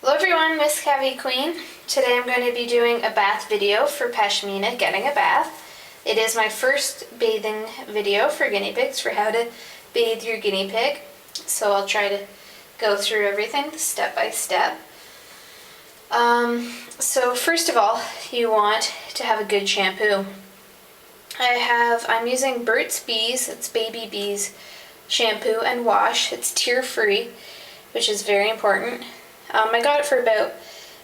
Hello everyone, Miss Cavi Queen. Today I'm going to be doing a bath video for Pashmina getting a bath. It is my first bathing video for guinea pigs for how to bathe your guinea pig. So I'll try to go through everything step by step. So first of all, you want to have a good shampoo. I'm using Burt's Bees, it's Baby Bees shampoo and wash. It's tear-free, which is very important. I got it for about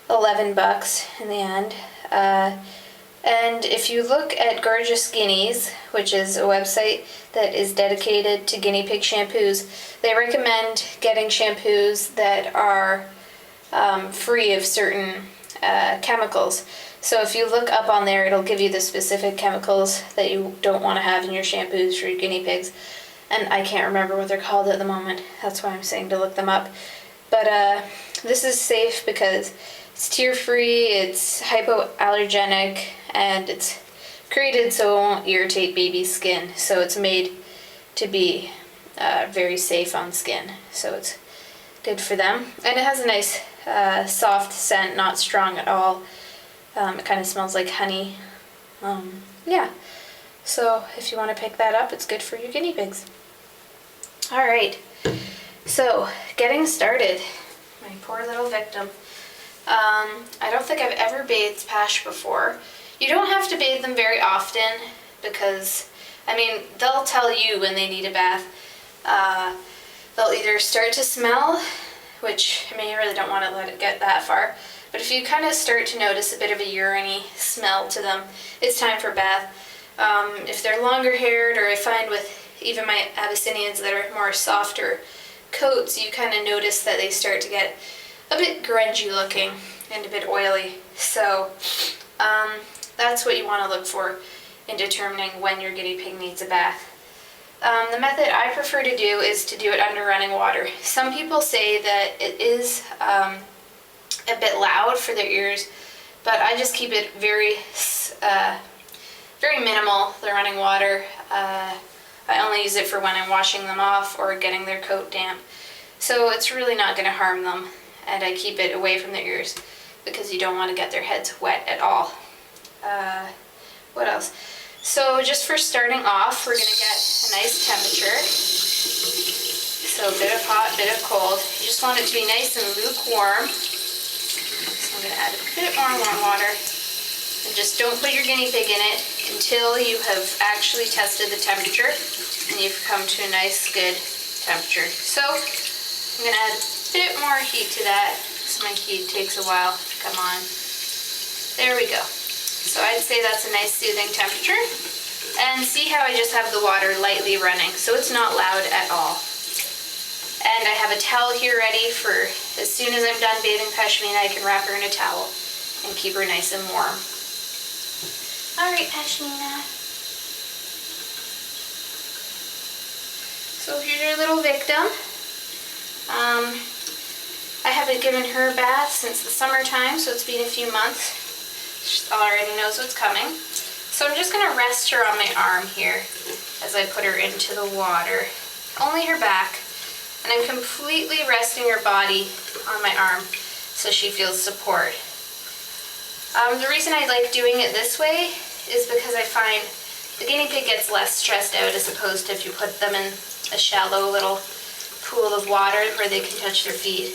11 bucks in the end. And if you look at Gorgeous Guineas, which is a website that is dedicated to guinea pig shampoos, they recommend getting shampoos that are free of certain chemicals. So if you look up on there, it'll give you the specific chemicals that you don't want to have in your shampoos for your guinea pigs. And I can't remember what they're called at the moment. That's why I'm saying to look them up. But this is safe because it's tear-free, it's hypoallergenic, and it's created so it won't irritate baby's skin. So it's made to be very safe on skin. So it's good for them. And it has a nice soft scent, not strong at all. It kind of smells like honey. Yeah. So if you want to pick that up, it's good for your guinea pigs. Alright. So, getting started. My poor little victim. I don't think I've ever bathed Pash before. You don't have to bathe them very often because, I mean, they'll tell you when they need a bath. They'll either start to smell, which, I mean, you really don't want to let it get that far, but if you kind of start to notice a bit of a urine-y smell to them, it's time for bath. If they're longer haired, or I find with even my Abyssinians that are more softer coats, you kind of notice that they start to get a bit grungy looking and a bit oily. So that's what you want to look for in determining when your guinea pig needs a bath. The method I prefer to do is to do it under running water. Some people say that it is a bit loud for their ears, but I just keep it very minimal, the running water. I only use it for when I'm washing them off or getting their coat damp. So it's really not going to harm them, and I keep it away from their ears because you don't want to get their heads wet at all. What else? So just for starting off, we're going to get a nice temperature. So a bit of hot, a bit of cold. You just want it to be nice and lukewarm. So I'm going to add a bit more warm water. And just don't put your guinea pig in it until you have actually tested the temperature and you've come to a nice, good temperature. So I'm going to add a bit more heat to that. So my heat takes a while to come on. There we go. So I'd say that's a nice soothing temperature. And see how I just have the water lightly running, so it's not loud at all. And I have a towel here ready for as soon as I'm done bathing Pashmina, I can wrap her in a towel and keep her nice and warm. Alright, Pashmina. So here's your little victim. I haven't given her a bath since the summertime, so it's been a few months. She already knows what's coming. So I'm just going to rest her on my arm here as I put her into the water. Only her back. And I'm completely resting her body on my arm so she feels support. The reason I like doing it this way is because I find the guinea pig gets less stressed out as opposed to if you put them in a shallow little pool of water where they can touch their feet.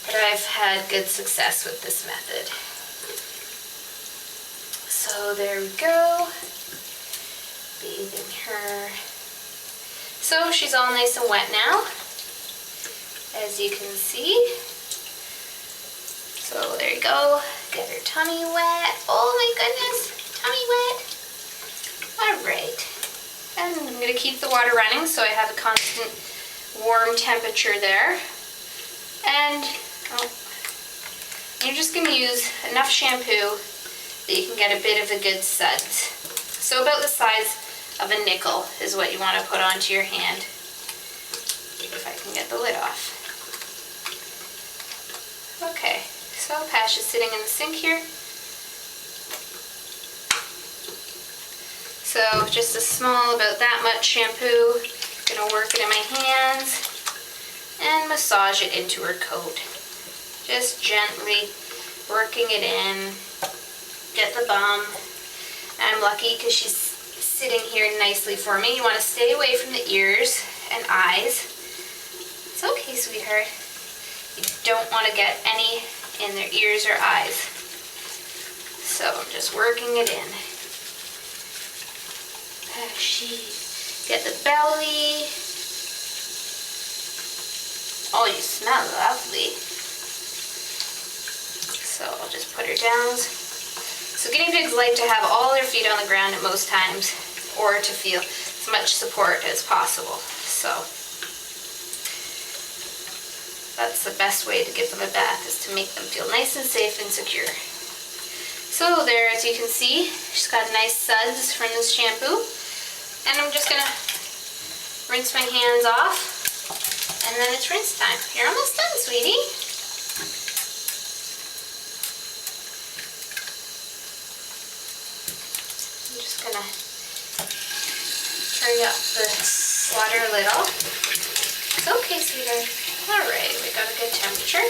But I've had good success with this method. So there we go. Bathing her. So she's all nice and wet now, as you can see. So there you go. Get her tummy wet. Oh my goodness, tummy wet. Alright. And I'm going to keep the water running so I have a constant warm temperature there. And you're just going to use enough shampoo that you can get a bit of a good suds. So about the size of a nickel is what you want to put onto your hand. If I can get the lid off. Okay, so Pash is sitting in the sink here. So just a small, about that much shampoo. Gonna work it in my hands and massage it into her coat. Just gently working it in. Get the bum. I'm lucky because she's sitting here nicely for me. You want to stay away from the ears and eyes. It's okay, sweetheart. You don't want to get any in their ears or eyes. So I'm just working it in. Get the belly. Oh, you smell lovely. So I'll just put her down. So guinea pigs like to have all their feet on the ground at most times, or to feel as much support as possible. So that's the best way to give them a bath, is to make them feel nice and safe and secure. So there, as you can see, she's got nice suds from this shampoo. And I'm just gonna rinse my hands off, and then it's rinse time. You're almost done, sweetie. I'm just gonna turn up the water a little. It's okay, sweetheart. All right, we got a good temperature.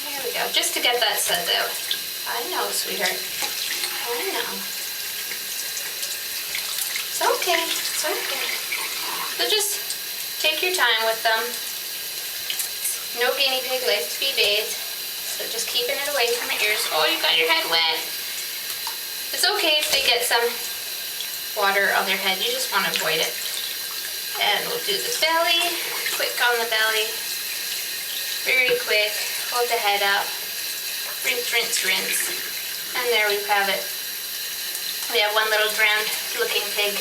There we go, just to get that suds out. I know, sweetheart. I know. It's okay, it's okay. So just take your time with them. No guinea pig likes to be bathed, so just keeping it away from your ears. Oh, you got your head wet. It's okay if they get some water on their head, you just want to avoid it. And we'll do the belly, quick on the belly. Very quick, hold the head up. Rinse, rinse, rinse. And there we have it. We have one little drowned looking pig.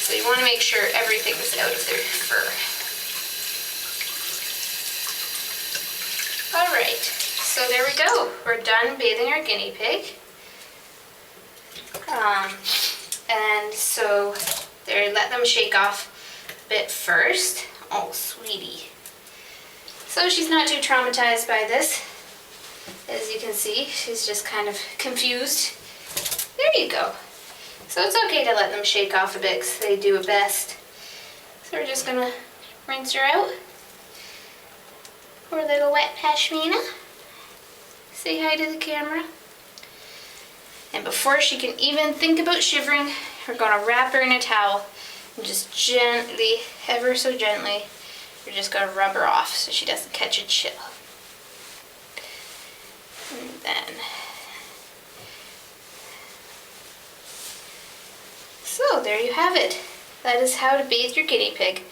So you want to make sure everything's out of their fur. Alright, so there we go. We're done bathing our guinea pig. And so there, let them shake off a bit first. Oh, sweetie. So she's not too traumatized by this. As you can see, she's just kind of confused. There you go. So it's okay to let them shake off a bit because they do it best. So we're just gonna rinse her out. Poor little wet Pashmina. Say hi to the camera. And before she can even think about shivering, we're gonna wrap her in a towel and just gently, ever so gently, we're just gonna rub her off so she doesn't catch a chill. And then, so there you have it. That is how to bathe your guinea pig.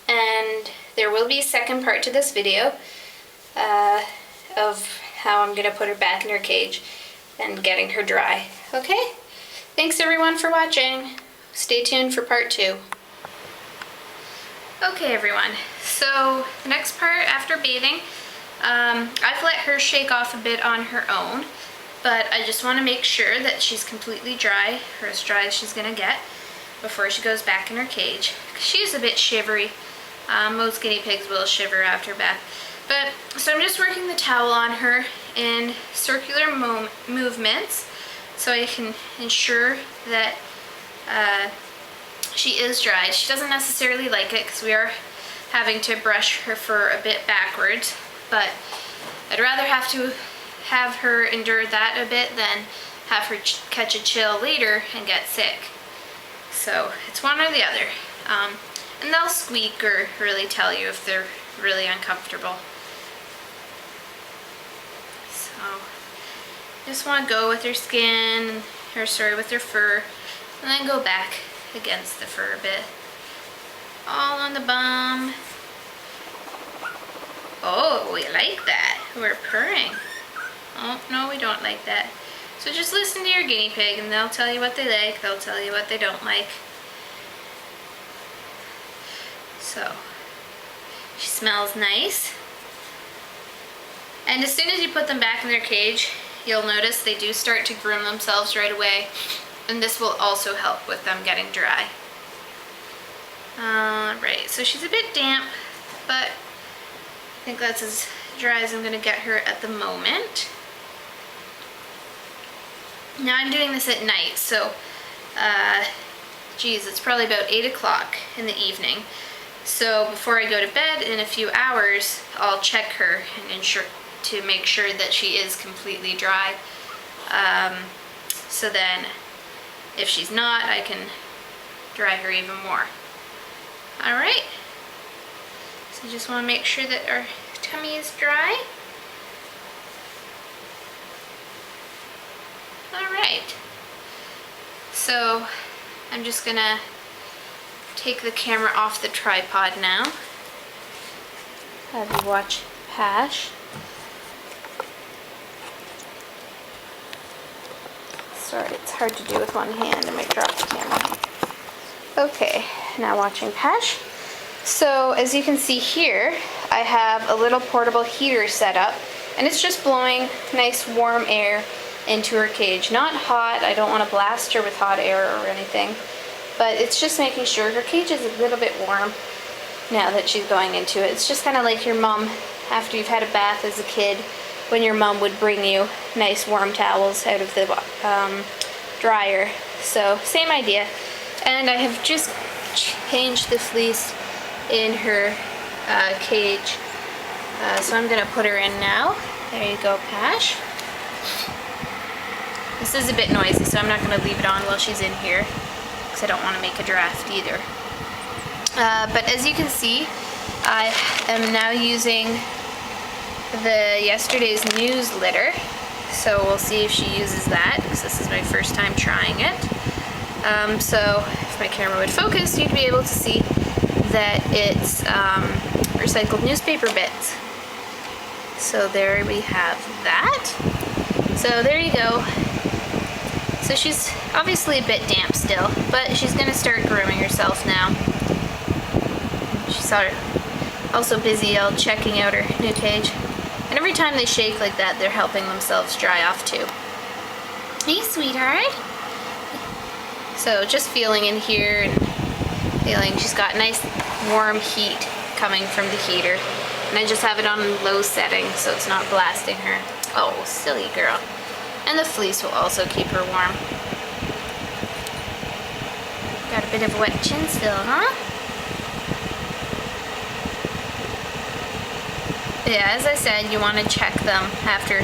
And there will be a second part to this video of how I'm gonna put her back in her cage and getting her dry. Okay? Thanks everyone for watching. Stay tuned for part 2. Okay everyone, so the next part after bathing, I've let her shake off a bit on her own, but I just want to make sure that she's completely dry, or as dry as she's gonna get, before she goes back in her cage. She's a bit shivery. Most guinea pigs will shiver after bath. But, so I'm just working the towel on her in circular movements so I can ensure that she is dry. She doesn't necessarily like it because we are having to brush her fur a bit backwards, but I'd rather have her endure that a bit than have her catch a chill later and get sick. So it's one or the other. And they'll squeak or really tell you if they're really uncomfortable. So just want to go with her skin, or sorry, with her fur, and then go back against the fur a bit. All on the bum. Oh, we like that. We're purring. Oh, no, we don't like that. So just listen to your guinea pig and they'll tell you what they like, they'll tell you what they don't like. So, she smells nice. And as soon as you put them back in their cage, you'll notice they do start to groom themselves right away. And this will also help with them getting dry. Alright, so she's a bit damp, but I think that's as dry as I'm going to get her at the moment. Now I'm doing this at night, so geez, it's probably about 8 o'clock in the evening. So before I go to bed in a few hours, I'll check her and to make sure that she is completely dry. So then if she's not, I can dry her even more. All right. So just want to make sure that our tummy is dry. All right. So I'm just gonna take the camera off the tripod now. Have you watch Pash. Sorry, it's hard to do with one hand. I might drop the camera. Okay, now watching Pash. So as you can see here, I have a little portable heater set up, and it's just blowing nice warm air into her cage. Not hot, I don't want to blast her with hot air or anything, but it's just making sure her cage is a little bit warm now that she's going into it. It's just kind of like your mom after you've had a bath as a kid, when your mom would bring you nice warm towels out of the dryer. So same idea. And I have just changed the fleece in her cage. So I'm gonna put her in now. There you go, Pash. This is a bit noisy, so I'm not gonna leave it on while she's in here, because I don't want to make a draft either. But as you can see, I am now using the yesterday's news litter, so we'll see if she uses that, because this is my first time trying it. So if my camera would focus, you'd be able to see that it's recycled newspaper bits. So there we have that. So there you go. So she's obviously a bit damp still, but she's gonna start grooming herself now. She's also busy checking out her new cage. And every time they shake like that, they're helping themselves dry off too. Hey, sweetheart. So just feeling in here and feeling she's got nice warm heat coming from the heater. And I just have it on low setting so it's not blasting her. Oh, silly girl. And the fleece will also keep her warm. Got a bit of a wet chin still, huh? Yeah, as I said, you want to check them after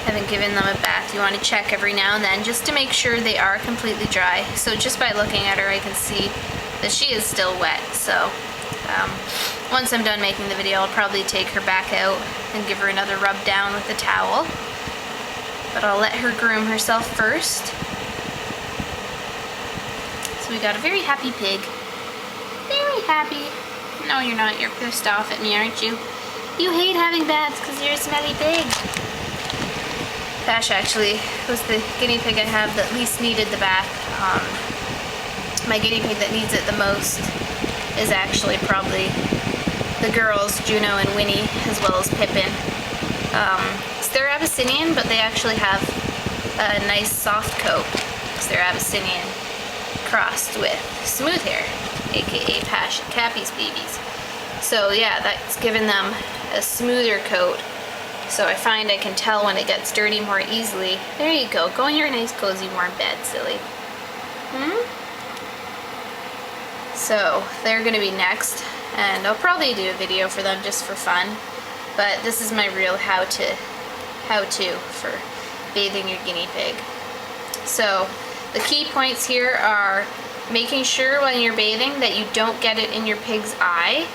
having given them a bath. You want to check every now and then just to make sure they are completely dry. So just by looking at her, I can see that she is still wet. So once I'm done making the video, I'll probably take her back out and give her another rub down with the towel. But I'll let her groom herself first. So we got a very happy pig. Very happy. No, you're not. You're pissed off at me, aren't you? You hate having baths because you're a smelly pig. Pash actually was the guinea pig I have that least needed the bath. My guinea pig that needs it the most is actually probably the girls, Juno and Winnie, as well as Pippin. So they're Abyssinian, but they actually have a nice soft coat because they're Abyssinian crossed with smooth hair, aka Pash and Cappy's babies. So yeah, that's given them a smoother coat. So I find I can tell when it gets dirty more easily. There you go. Go in your nice cozy warm bed, silly. So they're gonna be next, and I'll probably do a video for them just for fun. But this is my real how-to for bathing your guinea pig. So the key points here are making sure when you're bathing that you don't get it in your pig's eyes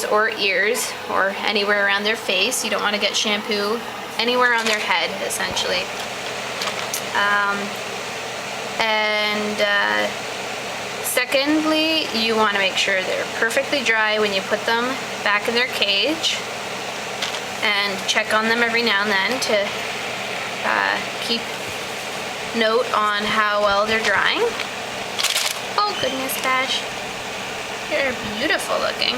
or ears or anywhere around their face. You don't want to get shampoo anywhere on their head, essentially. Secondly, you want to make sure they're perfectly dry when you put them back in their cage, and check on them every now and then to keep note on how well they're drying. Oh goodness, Pash, you're beautiful looking.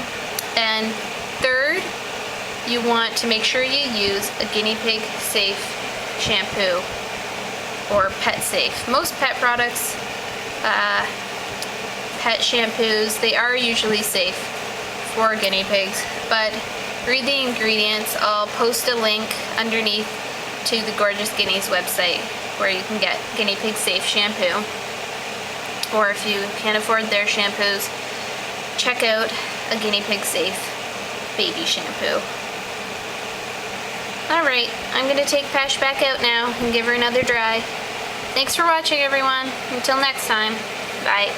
And third, you want to make sure you use a guinea pig safe shampoo or pet safe. Most pet products, pet shampoos, they are usually safe for guinea pigs, but read the ingredients. I'll post a link underneath to the Gorgeous Guineas website where you can get guinea pig safe shampoo, or if you can't afford their shampoos, check out a guinea pig safe baby shampoo. Alright, I'm going to take Pash back out now and give her another dry. Thanks for watching, everyone. Until next time, bye.